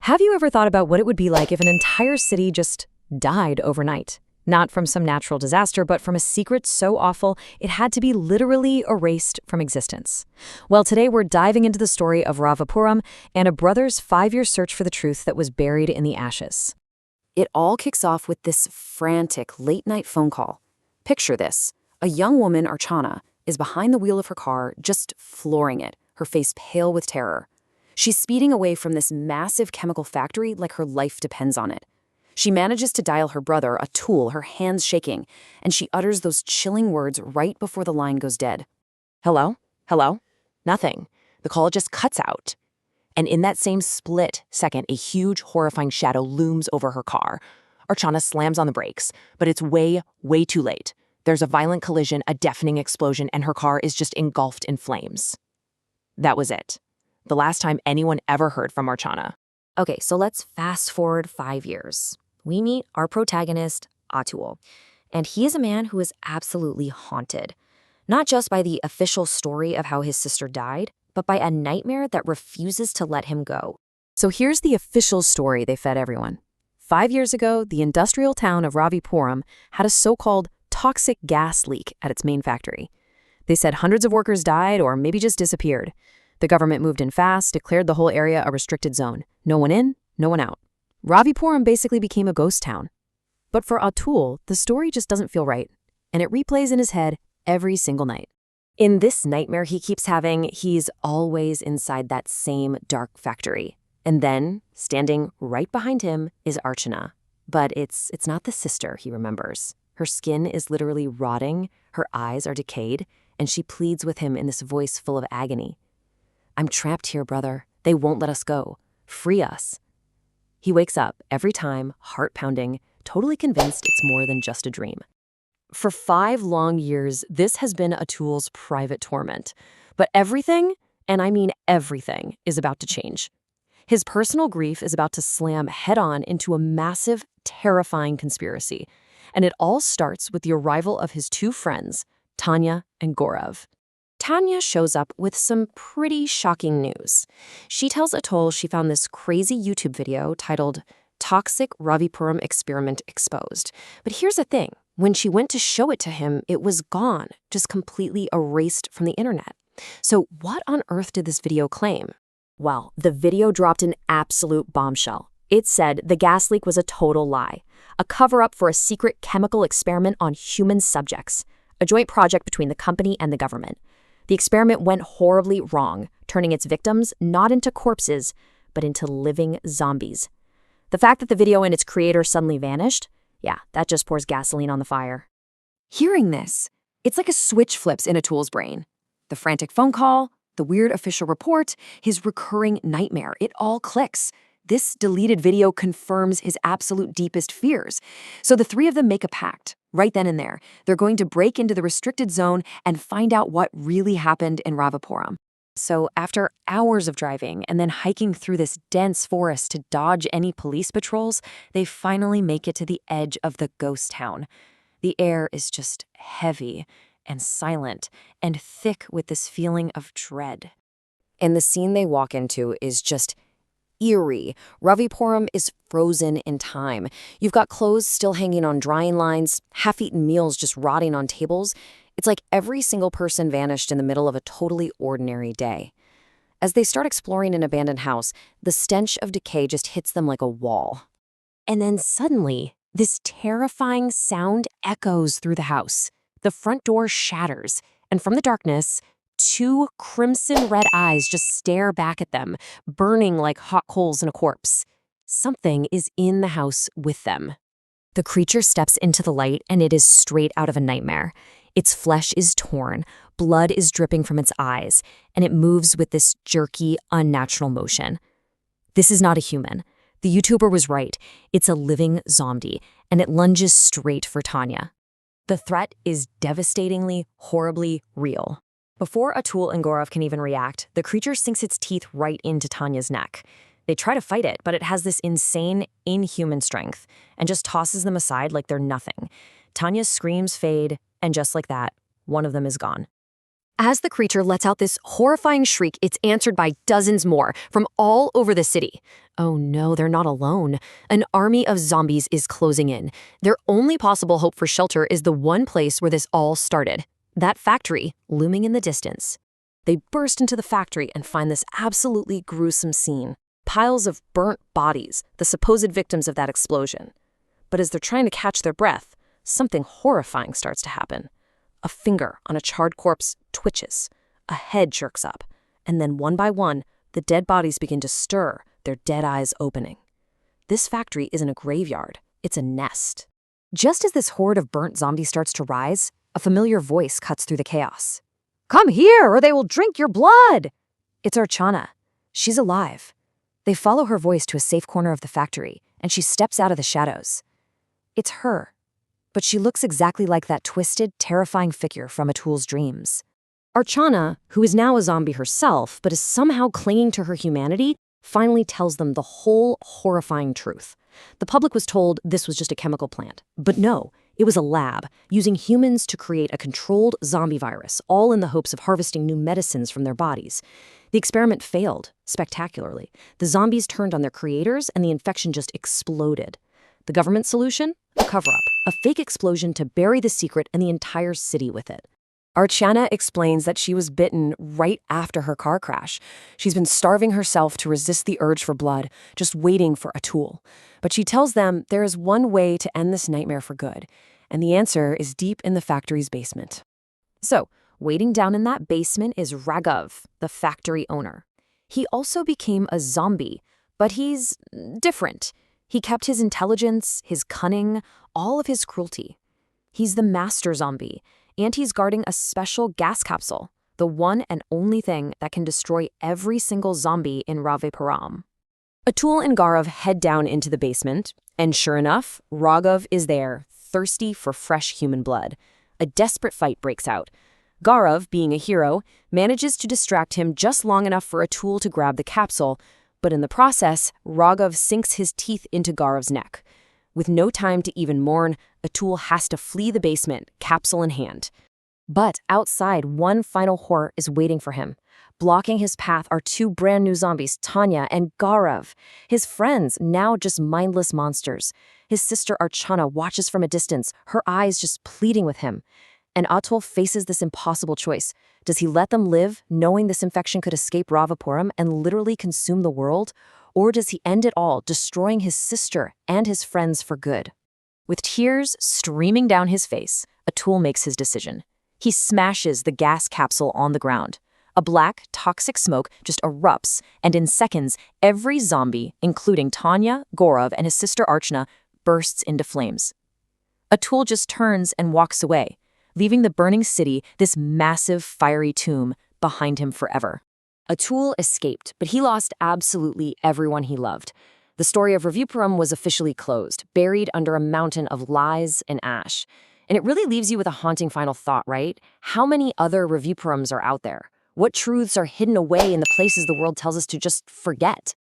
Have you ever thought about what it would be like if an entire city just died overnight? Not from some natural disaster, but from a secret so awful it had to be literally erased from existence. Well, today we're diving into the story of Ravipuram and a brother's 5-year search for the truth that was buried in the ashes. It all kicks off with this frantic late-night phone call. Picture this. A young woman, Archana, is behind the wheel of her car, just flooring it, her face pale with terror. She's speeding away from this massive chemical factory like her life depends on it. She manages to dial her brother, Atul, her hands shaking, and she utters those chilling words right before the line goes dead. Hello? Hello? Nothing. The call just cuts out. And in that same split second, a huge, horrifying shadow looms over her car. Archana slams on the brakes, but it's way, way too late. There's a violent collision, a deafening explosion, and her car is just engulfed in flames. That was it. The last time anyone ever heard from Archana. Okay, so let's fast forward 5 years. We meet our protagonist, Atul, and he is a man who is absolutely haunted. Not just by the official story of how his sister died, but by a nightmare that refuses to let him go. So here's the official story they fed everyone. 5 years ago, the industrial town of Ravipuram had a so-called toxic gas leak at its main factory. They said hundreds of workers died or maybe just disappeared. The government moved in fast, declared the whole area a restricted zone. No one in, no one out. Ravipuram basically became a ghost town. But for Atul, the story just doesn't feel right, and it replays in his head every single night. In this nightmare he keeps having, he's always inside that same dark factory. And then, standing right behind him, is Archana. But it's not the sister he remembers. Her skin is literally rotting, her eyes are decayed, and she pleads with him in this voice full of agony. I'm trapped here, brother. They won't let us go. Free us. He wakes up every time, heart pounding, totally convinced it's more than just a dream. For 5 long years, this has been Atul's private torment. But everything, and I mean everything, is about to change. His personal grief is about to slam head-on into a massive, terrifying conspiracy. And it all starts with the arrival of his 2 friends, Tanya and Gaurav. Tanya shows up with some pretty shocking news. She tells Atul she found this crazy YouTube video titled Toxic Ravipuram Experiment Exposed. But here's the thing. When she went to show it to him, it was gone, just completely erased from the internet. So what on earth did this video claim? Well, the video dropped an absolute bombshell. It said the gas leak was a total lie, a cover-up for a secret chemical experiment on human subjects, a joint project between the company and the government. The experiment went horribly wrong, turning its victims not into corpses, but into living zombies. The fact that the video and its creator suddenly vanished, yeah, that just pours gasoline on the fire. Hearing this, it's like a switch flips in Atul's brain. The frantic phone call, the weird official report, his recurring nightmare, it all clicks. This deleted video confirms his absolute deepest fears. So the 3 of them make a pact. Right then and there, they're going to break into the restricted zone and find out what really happened in Ravipuram. So after hours of driving and then hiking through this dense forest to dodge any police patrols, they finally make it to the edge of the ghost town. The air is just heavy and silent and thick with this feeling of dread. And the scene they walk into is just eerie. Ravipuram is frozen in time. You've got clothes still hanging on drying lines, half-eaten meals just rotting on tables. It's like every single person vanished in the middle of a totally ordinary day. As they start exploring an abandoned house, the stench of decay just hits them like a wall. And then suddenly, this terrifying sound echoes through the house. The front door shatters, and from the darkness, 2 crimson red eyes just stare back at them, burning like hot coals in a corpse. Something is in the house with them. The creature steps into the light, and it is straight out of a nightmare. Its flesh is torn, blood is dripping from its eyes, and it moves with this jerky, unnatural motion. This is not a human. The YouTuber was right. It's a living zombie, and it lunges straight for Tanya. The threat is devastatingly, horribly real. Before Atul and Gaurav can even react, the creature sinks its teeth right into Tanya's neck. They try to fight it, but it has this insane, inhuman strength and just tosses them aside like they're nothing. Tanya's screams fade, and just like that, one of them is gone. As the creature lets out this horrifying shriek, it's answered by dozens more from all over the city. Oh no, they're not alone. An army of zombies is closing in. Their only possible hope for shelter is the one place where this all started. That factory, looming in the distance. They burst into the factory and find this absolutely gruesome scene. Piles of burnt bodies, the supposed victims of that explosion. But as they're trying to catch their breath, something horrifying starts to happen. A finger on a charred corpse twitches. A head jerks up. And then one by one, the dead bodies begin to stir, their dead eyes opening. This factory isn't a graveyard, it's a nest. Just as this horde of burnt zombies starts to rise, a familiar voice cuts through the chaos. "Come here, or they will drink your blood!" It's Archana. She's alive. They follow her voice to a safe corner of the factory, and she steps out of the shadows. It's her. But she looks exactly like that twisted, terrifying figure from Atul's dreams. Archana, who is now a zombie herself, but is somehow clinging to her humanity, finally tells them the whole horrifying truth. The public was told this was just a chemical plant. But no, it was a lab, using humans to create a controlled zombie virus, all in the hopes of harvesting new medicines from their bodies. The experiment failed, spectacularly. The zombies turned on their creators, and the infection just exploded. The government solution? A cover-up, a fake explosion to bury the secret and the entire city with it. Archana explains that she was bitten right after her car crash. She's been starving herself to resist the urge for blood, just waiting for Atul. But she tells them there is one way to end this nightmare for good, and the answer is deep in the factory's basement. So, waiting down in that basement is Raghav, the factory owner. He also became a zombie, but he's different. He kept his intelligence, his cunning, all of his cruelty. He's the master zombie, and he's guarding a special gas capsule, the one and only thing that can destroy every single zombie in Ravipuram. Atul and Gaurav head down into the basement, and sure enough, Raghav is there, thirsty for fresh human blood. A desperate fight breaks out. Gaurav, being a hero, manages to distract him just long enough for Atul to grab the capsule, but in the process, Raghav sinks his teeth into Gaurav's neck. With no time to even mourn, Atul has to flee the basement, capsule in hand. But outside, one final horror is waiting for him. Blocking his path are two brand new zombies, Tanya and Gaurav. His friends, now just mindless monsters. His sister Archana watches from a distance, her eyes just pleading with him. And Atul faces this impossible choice. Does he let them live, knowing this infection could escape Ravipuram and literally consume the world? Or does he end it all, destroying his sister and his friends for good? With tears streaming down his face, Atul makes his decision. He smashes the gas capsule on the ground. A black, toxic smoke just erupts, and in seconds, every zombie, including Tanya, Gaurav, and his sister Archana, bursts into flames. Atul just turns and walks away, leaving the burning city, this massive, fiery tomb, behind him forever. Atul escaped, but he lost absolutely everyone he loved. The story of Ravipuram was officially closed, buried under a mountain of lies and ash. And it really leaves you with a haunting final thought, right? How many other Ravipurams are out there? What truths are hidden away in the places the world tells us to just forget?